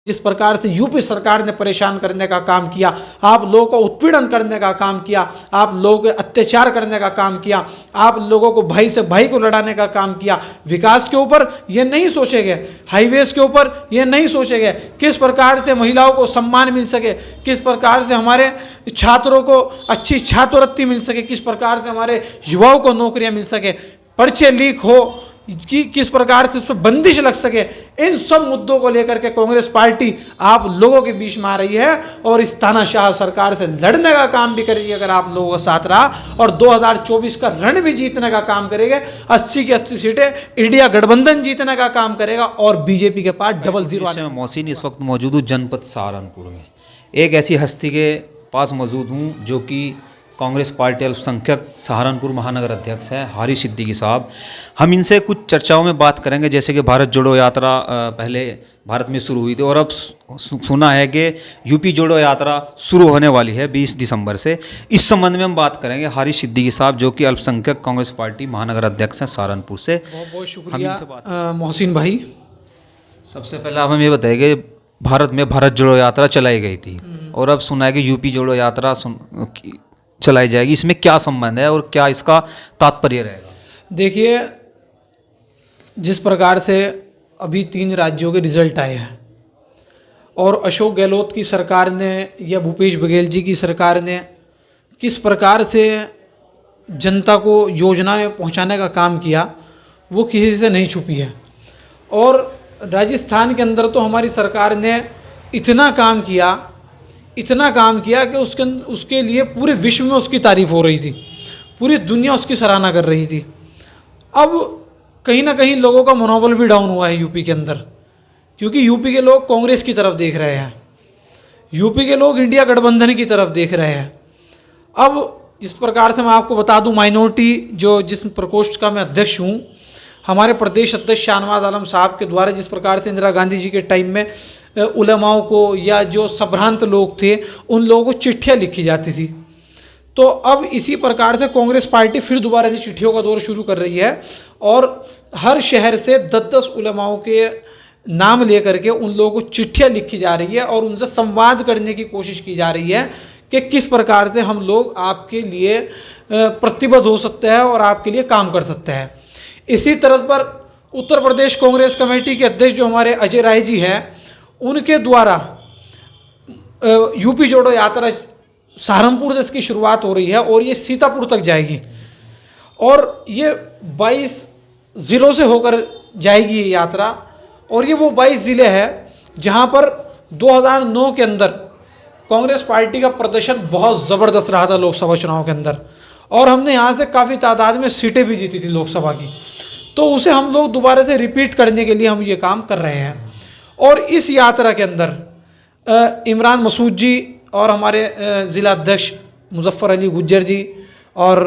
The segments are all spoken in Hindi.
जिस प्रकार से यूपी सरकार ने परेशान करने का काम किया, आप लोगों को उत्पीड़न करने का काम किया, आप लोगों के अत्याचार करने का काम किया, आप लोगों को भाई से भाई को लड़ाने का काम किया, विकास के ऊपर ये नहीं सोचे गए, हाईवेज के ऊपर ये नहीं सोचे गए, किस प्रकार से महिलाओं को सम्मान मिल सके, किस प्रकार से हमारे छात्रों को अच्छी छात्रवृत्ति मिल सके, किस प्रकार से हमारे युवाओं को नौकरियां मिल सके, पर्चे लीक हो कि किस प्रकार से उस पर बंदिश लग सके, इन सब मुद्दों को लेकर के कांग्रेस पार्टी आप लोगों के बीच में आ रही है और इस तानाशाह सरकार से लड़ने का काम भी करेगी अगर आप लोगों के साथ रहा, और 2024 का रण भी जीतने का काम करेगा। 80 की 80 सीटें इंडिया गठबंधन जीतने का काम करेगा और बीजेपी के पास 00। मोहसिन इस वक्त मौजूद हूँ जनपद सहारनपुर में, एक ऐसी हस्ती के पास मौजूद हूँ जो कि कांग्रेस पार्टी अल्पसंख्यक सहारनपुर महानगर अध्यक्ष हैं हारिस सिद्दीकी साहब। हम इनसे कुछ चर्चाओं में बात करेंगे, जैसे कि भारत जोड़ो यात्रा पहले भारत में शुरू हुई थी और अब सुना है कि यूपी जोड़ो यात्रा शुरू होने वाली है 20 दिसंबर से। इस संबंध में हम बात करेंगे हारिस सिद्दीकी साहब जो कि अल्पसंख्यक कांग्रेस पार्टी महानगर अध्यक्ष हैं सहारनपुर से। बहुत बहुत शुक्रिया मोहसिन भाई। सबसे पहले आप हमें ये बताइए, भारत में भारत जोड़ो यात्रा चलाई गई थी और अब सुना है कि यूपी जोड़ो यात्रा चलाई जाएगी, इसमें क्या संबंध है और क्या इसका तात्पर्य रहेगा? देखिए, जिस प्रकार से अभी 3 राज्यों के रिजल्ट आए हैं और अशोक गहलोत की सरकार ने या भूपेश बघेल जी की सरकार ने किस प्रकार से जनता को योजनाएं पहुंचाने का काम किया, वो किसी से नहीं छुपी है। और राजस्थान के अंदर तो हमारी सरकार ने इतना काम किया कि उसके लिए पूरे विश्व में उसकी तारीफ़ हो रही थी, पूरी दुनिया उसकी सराहना कर रही थी। अब कहीं ना कहीं लोगों का मनोबल भी डाउन हुआ है यूपी के अंदर, क्योंकि यूपी के लोग कांग्रेस की तरफ देख रहे हैं, यूपी के लोग इंडिया गठबंधन की तरफ देख रहे हैं। अब जिस प्रकार से मैं आपको बता दूं, माइनॉरिटी जिस प्रकोष्ठ का मैं अध्यक्ष हूँ, हमारे प्रदेश अध्यक्ष शाहनवाज आलम साहब के द्वारा जिस प्रकार से इंदिरा गांधी जी के टाइम में उलमाओं को या जो संभ्रांत लोग थे उन लोगों को चिट्ठियाँ लिखी जाती थी, तो अब इसी प्रकार से कांग्रेस पार्टी फिर दोबारा से चिट्ठियों का दौर शुरू कर रही है और हर शहर से 10-10 उलमाओं के नाम लेकर के उन लोगों को चिट्ठियाँ लिखी जा रही है और उनसे संवाद करने की कोशिश की जा रही है कि किस प्रकार से हम लोग आपके लिए प्रतिबद्ध हो सकते हैं और आपके लिए काम कर सकते हैं। इसी तरह पर उत्तर प्रदेश कांग्रेस कमेटी के अध्यक्ष जो हमारे अजय राय जी हैं, उनके द्वारा यूपी जोड़ो यात्रा सहारनपुर से इसकी शुरुआत हो रही है और ये सीतापुर तक जाएगी और ये 22 ज़िलों से होकर जाएगी ये यात्रा। और ये वो 22 ज़िले हैं जहाँ पर 2009 के अंदर कांग्रेस पार्टी का प्रदर्शन बहुत ज़बरदस्त रहा था लोकसभा चुनाव के अंदर, और हमने यहाँ से काफ़ी तादाद में सीटें भी जीती थी लोकसभा की, तो उसे हम लोग दोबारा से रिपीट करने के लिए हम ये काम कर रहे हैं। और इस यात्रा के अंदर इमरान मसूद जी और हमारे ज़िला अध्यक्ष मुजफ्फर अली गुज्जर जी और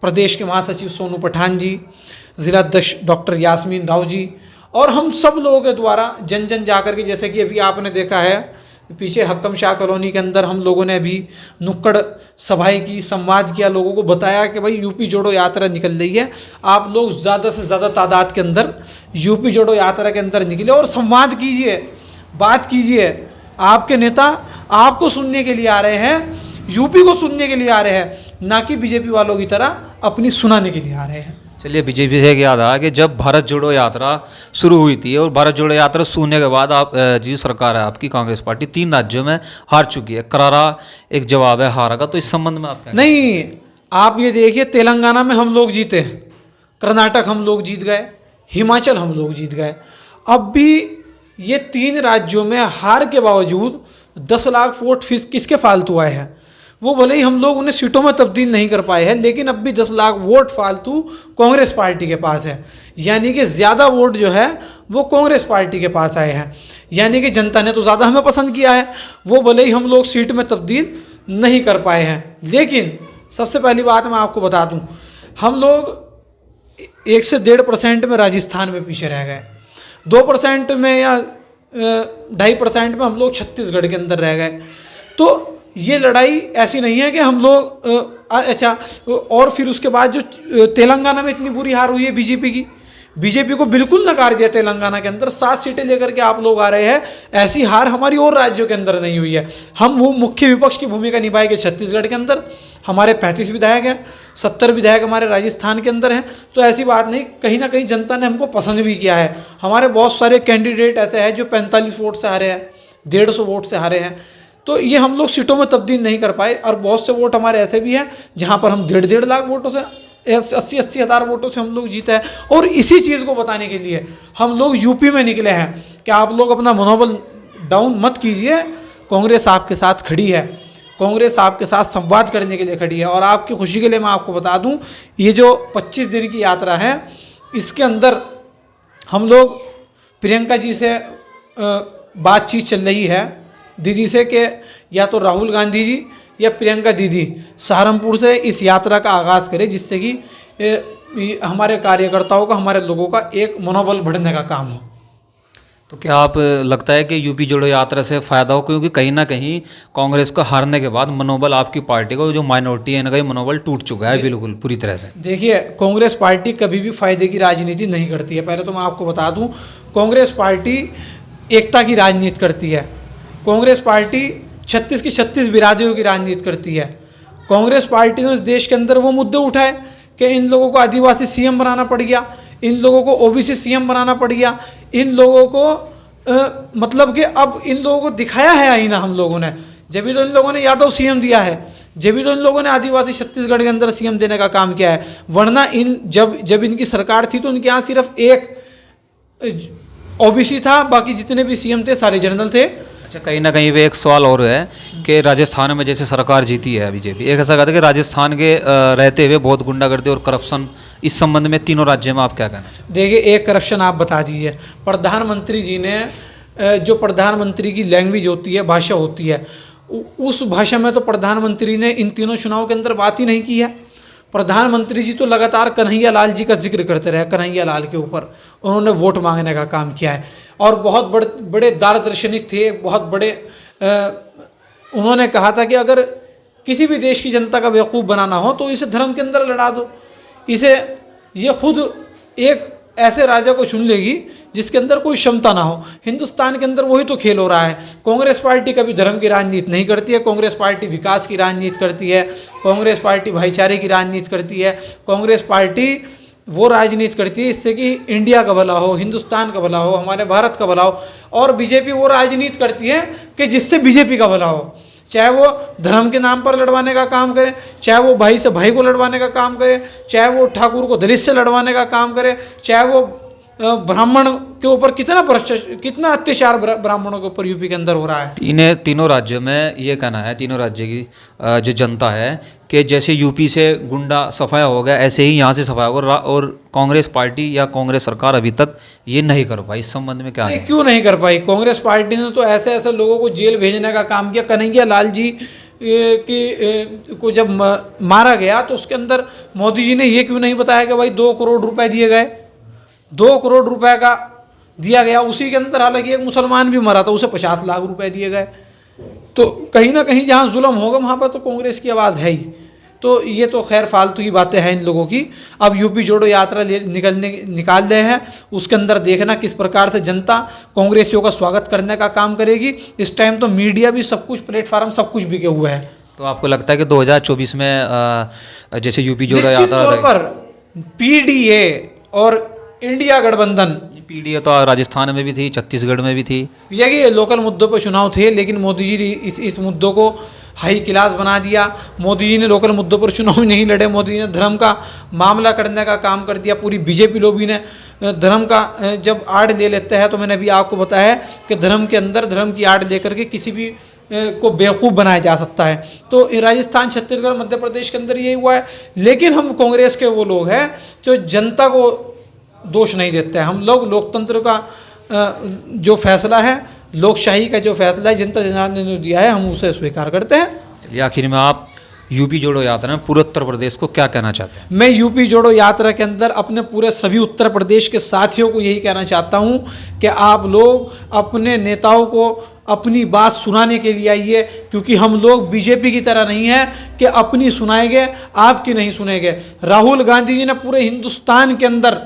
प्रदेश के महासचिव सोनू पठान जी, ज़िला अध्यक्ष डॉक्टर यास्मीन राव जी और हम सब लोगों के द्वारा जन जन जाकर के, जैसे कि अभी आपने देखा है पीछे हक्कम शाह कॉलोनी के अंदर हम लोगों ने अभी नुक्कड़ सभाएं की, संवाद किया, लोगों को बताया कि भाई यूपी जोड़ो यात्रा निकल रही है, आप लोग ज़्यादा से ज़्यादा तादाद के अंदर यूपी जोड़ो यात्रा के अंदर निकले और संवाद कीजिए, बात कीजिए। आपके नेता आपको सुनने के लिए आ रहे हैं, यूपी को सुनने के लिए आ रहे हैं, ना कि बीजेपी वालों की तरह अपनी सुनाने के लिए आ रहे हैं। चलिए, बीजेपी से याद आया कि जब भारत जोड़ो यात्रा शुरू हुई थी और भारत जोड़ो यात्रा शुरू होने के बाद आप जो सरकार है आपकी कांग्रेस पार्टी 3 राज्यों में हार चुकी है, करारा एक जवाब है हारा का, तो इस संबंध में आप क्या? नहीं, आप ये देखिए, तेलंगाना में हम लोग जीते, कर्नाटक हम लोग जीत गए, हिमाचल हम लोग जीत गए। अब भी ये 3 राज्यों में हार के बावजूद 10 लाख वोट किसके फालतू आए हैं? वो भले ही हम लोग उन्हें सीटों में तब्दील नहीं कर पाए हैं, लेकिन अब भी 10 लाख वोट फालतू कांग्रेस पार्टी के पास है, यानी कि ज़्यादा वोट जो है वो कांग्रेस पार्टी के पास आए हैं, यानी कि जनता ने तो ज़्यादा हमें पसंद किया है, वो भले ही हम लोग सीट में तब्दील नहीं कर पाए हैं। लेकिन सबसे पहली बात मैं आपको बता दूं, हम लोग 1 से 1.5% में राजस्थान में पीछे रह गए, 2% में या 2.5% में हम लोग छत्तीसगढ़ के अंदर रह गए। तो ये लड़ाई ऐसी नहीं है कि हम लोग अच्छा, और फिर उसके बाद जो तेलंगाना में इतनी बुरी हार हुई है बीजेपी की, बीजेपी को बिल्कुल नकार दिया तेलंगाना के अंदर, 7 सीटें लेकर के आप लोग आ रहे हैं। ऐसी हार हमारी और राज्यों के अंदर नहीं हुई है। हम वो मुख्य विपक्ष की भूमिका निभाएंगे छत्तीसगढ़ के अंदर, हमारे 35 विधायक हैं, 70 विधायक हमारे राजस्थान के अंदर हैं। तो ऐसी बात नहीं, कहीं ना कहीं जनता ने हमको पसंद भी किया है। हमारे बहुत सारे कैंडिडेट ऐसे हैं जो 45 वोट से हारे हैं, 150 वोट से हारे हैं। तो ये हम लोग सीटों में तब्दील नहीं कर पाए। और बहुत से वोट हमारे ऐसे भी हैं जहाँ पर हम 1.5 लाख वोटों से, 80 हज़ार वोटों से हम लोग जीते हैं। और इसी चीज़ को बताने के लिए हम लोग यूपी में निकले हैं कि आप लोग अपना मनोबल डाउन मत कीजिए, कांग्रेस आपके साथ खड़ी है, कांग्रेस आपके साथ संवाद करने के लिए खड़ी है। और आपकी खुशी के लिए मैं आपको बता दूं, ये जो 25 दिन की यात्रा है, इसके अंदर हम लोग प्रियंका जी से बातचीत चल रही है दीदी से कि या तो राहुल गांधी जी या प्रियंका दीदी सहारनपुर से इस यात्रा का आगाज़ करें, जिससे कि हमारे कार्यकर्ताओं का, हमारे लोगों का एक मनोबल बढ़ने का काम हो। तो क्या आप लगता है कि यूपी जोड़ो यात्रा से फ़ायदा हो, क्योंकि कहीं ना कहीं कांग्रेस को हारने के बाद मनोबल आपकी पार्टी का जो माइनॉरिटी है इनका मनोबल टूट चुका है बिल्कुल पूरी तरह से? देखिए, कांग्रेस पार्टी कभी भी फायदे की राजनीति नहीं करती है। पहले तो मैं आपको बता दूं, कांग्रेस पार्टी एकता की राजनीति करती है। कांग्रेस पार्टी 36 की 36 बिरादरियों की राजनीति करती है। कांग्रेस पार्टी ने इस देश के अंदर वो मुद्दे उठाए कि इन लोगों को आदिवासी सीएम बनाना पड़ गया, इन लोगों को ओबीसी सीएम बनाना पड़ गया, इन लोगों को मतलब कि अब इन लोगों को दिखाया है आईना हम लोगों ने। जब भी तो इन लोगों ने यादव सीएम दिया है, जब भी तो इन लोगों ने आदिवासी छत्तीसगढ़ के अंदर सीएम देने का काम किया है। वरना इन जब इनकी सरकार थी तो इनके यहाँ सिर्फ एक ओबीसी था, बाकी जितने भी सीएम थे सारे जनरल थे। अच्छा, कहीं ना कहीं वे एक सवाल और है कि राजस्थान में जैसे सरकार जीती है बीजेपी, एक ऐसा कहता है कि राजस्थान के रहते हुए बहुत गुंडागर्दी और करप्शन, इस संबंध में तीनों राज्यों में आप क्या कहना चाहते? देखिए, एक करप्शन आप बता दीजिए। प्रधानमंत्री जी ने जो प्रधानमंत्री की लैंग्वेज होती है, भाषा होती है, उस भाषा में तो प्रधानमंत्री ने इन तीनों चुनाव के अंदर बात ही नहीं की है। प्रधानमंत्री जी तो लगातार कन्हैया लाल जी का जिक्र करते रहे। कन्हैया लाल के ऊपर उन्होंने वोट मांगने का काम किया है और बहुत बड़े दार्शनिक थे, बहुत बड़े उन्होंने कहा था कि अगर किसी भी देश की जनता का बेवकूफ़ बनाना हो तो इसे धर्म के अंदर लड़ा दो, इसे ये खुद एक ऐसे राजा को चुन लेगी जिसके अंदर कोई क्षमता ना हो। हिंदुस्तान के अंदर वही तो खेल हो रहा है। कांग्रेस पार्टी कभी धर्म की राजनीति नहीं करती है, कांग्रेस पार्टी विकास की राजनीति करती है, कांग्रेस पार्टी भाईचारे की राजनीति करती है, कांग्रेस पार्टी वो राजनीति करती है इससे कि इंडिया का भला हो, हिंदुस्तान का भला हो, हमारे भारत का भला हो। और बीजेपी वो राजनीति करती है कि जिससे बीजेपी का भला हो, चाहे वो धर्म के नाम पर लड़वाने का काम करे, चाहे वो भाई से भाई को लड़वाने का काम करे, चाहे वो ठाकुर को दलित से लड़वाने का काम करे, चाहे वो ब्राह्मण के ऊपर कितना अत्याचार ब्राह्मणों के ऊपर यूपी के अंदर हो रहा है। तीनों राज्यों में ये कहना है, तीनों राज्य की जो जनता है कि जैसे यूपी से गुंडा सफाया हो गया, ऐसे ही यहाँ से सफाया होगा। और कांग्रेस पार्टी या कांग्रेस सरकार अभी तक ये नहीं कर पाई। इस संबंध में क्या है? क्यों नहीं कर पाई? कांग्रेस पार्टी ने तो ऐसे ऐसे लोगों को जेल भेजने का काम किया। कन्हैया लाल जी को जब मारा गया तो उसके अंदर मोदी जी ने ये क्यों नहीं बताया कि भाई 2 करोड़ रुपए दिए गए, 2 करोड़ रुपए का दिया गया। उसी के अंदर हालांकि एक मुसलमान भी मरा था, उसे 50 लाख रुपए दिए गए। तो कहीं ना कहीं जहाँ जुल्म होगा वहाँ पर तो कांग्रेस की आवाज़ है ही। तो ये तो खैर फालतू की बातें हैं इन लोगों की। अब यूपी जोड़ो यात्रा निकाल रहे हैं, उसके अंदर देखना किस प्रकार से जनता कांग्रेसियों का स्वागत करने का काम करेगी। इस टाइम तो मीडिया भी सब कुछ, प्लेटफार्म सब कुछ बिके हुए है। तो आपको लगता है कि 2024 में जैसे यूपी जोड़ो यात्रा पर पीडीए और इंडिया गठबंधन, पीडीए तो राजस्थान में भी थी, छत्तीसगढ़ में भी थी, ये लोकल मुद्दों पर चुनाव थे, लेकिन मोदी जी ने इस मुद्दों को हाई क्लास बना दिया। मोदी जी ने लोकल मुद्दों पर चुनाव नहीं लड़े, मोदी जी ने धर्म का मामला करने का काम कर दिया। पूरी बीजेपी लोग ने धर्म का जब आड़ ले लेते हैं, तो मैंने अभी आपको बताया कि धर्म के अंदर धर्म की आड़ लेकर के किसी भी को बेवकूफ़ बनाया जा सकता है। तो राजस्थान, छत्तीसगढ़, मध्य प्रदेश के अंदर यही हुआ है। लेकिन हम कांग्रेस के वो लोग हैं जो जनता को दोष नहीं देते हैं। हम लोग लोकतंत्र का जो फैसला है, लोकशाही का जो फैसला है, जनता जनार्दन ने दिया है, हम उसे स्वीकार करते हैं। चलिए, आखिर में आप यूपी जोड़ो यात्रा में पूरे उत्तर प्रदेश को क्या कहना चाहते हैं? मैं यूपी जोड़ो यात्रा के अंदर अपने पूरे सभी उत्तर प्रदेश के साथियों को यही कहना चाहता हूं कि आप लोग अपने नेताओं को अपनी बात सुनाने के लिए आइए, क्योंकि हम लोग बीजेपी की तरह नहीं है कि अपनी सुनाएंगे, आपकी नहीं सुनेंगे। राहुल गांधी जी ने पूरे हिंदुस्तान के अंदर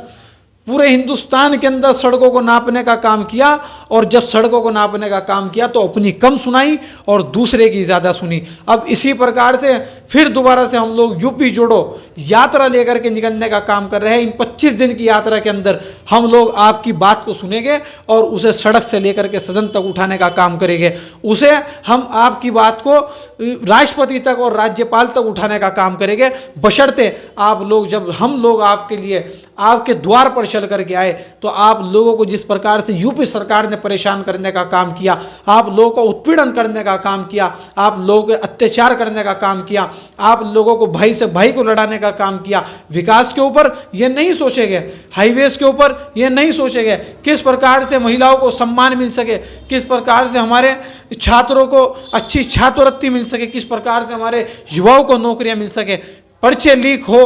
पूरे हिंदुस्तान के अंदर सड़कों को नापने का काम किया, और जब सड़कों को नापने का काम किया तो अपनी कम सुनाई और दूसरे की ज़्यादा सुनी। अब इसी प्रकार से फिर दोबारा से हम लोग यूपी जोड़ो यात्रा लेकर के निकलने का काम कर रहे हैं। इन 25 दिन की यात्रा के अंदर हम लोग आपकी बात को सुनेंगे और उसे सड़क से लेकर के सदन तक उठाने का काम करेंगे। उसे हम आपकी बात को राष्ट्रपति तक और राज्यपाल तक उठाने का काम करेंगे, बशर्ते आप लोग, जब हम लोग आपके लिए आपके द्वार पर चल करके आए तो आप लोगों को जिस प्रकार से यूपी सरकार ने परेशान करने का काम किया, आप लोगों को उत्पीड़न करने का काम किया, आप लोगों के अत्याचार करने का काम किया, आप लोगों को भाई से भाई को लड़ाने का काम किया, विकास के ऊपर ये नहीं सोचेंगे, हाईवेज के ऊपर ये नहीं सोचेंगे, किस प्रकार से महिलाओं को सम्मान मिल सके, किस प्रकार से हमारे छात्रों को अच्छी छात्रवृत्ति मिल सके, किस प्रकार से हमारे युवाओं को नौकरियां मिल सके, पर्चे लीक हो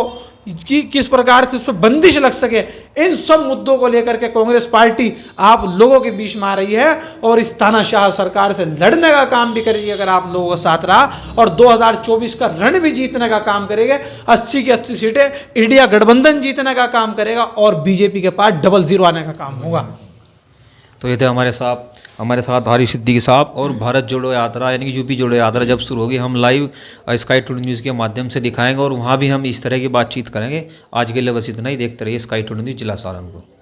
कि किस प्रकार से उस पर बंदिश लग सके, इन सब मुद्दों को लेकर के कांग्रेस पार्टी आप लोगों के बीच में आ रही है और इस तानाशाह सरकार से लड़ने का काम भी करेगी अगर आप लोगों का साथ रहा, और 2024 का रण भी जीतने का काम करेंगे। 80 की 80 सीटें इंडिया गठबंधन जीतने का काम करेगा और बीजेपी के पास 00 आने का काम होगा। तो ये थे हमारे साथ हारी सिद्दीकी साहब। और भारत जोड़ो यात्रा यानी कि यूपी जोड़ो यात्रा जब शुरू होगी हम लाइव स्काई टुडे न्यूज़ के माध्यम से दिखाएंगे और वहाँ भी हम इस तरह की बातचीत करेंगे। आज के लिए बस इतना ही। देखते रहिए स्काई टुडे न्यूज़ जिला सहारनपुर।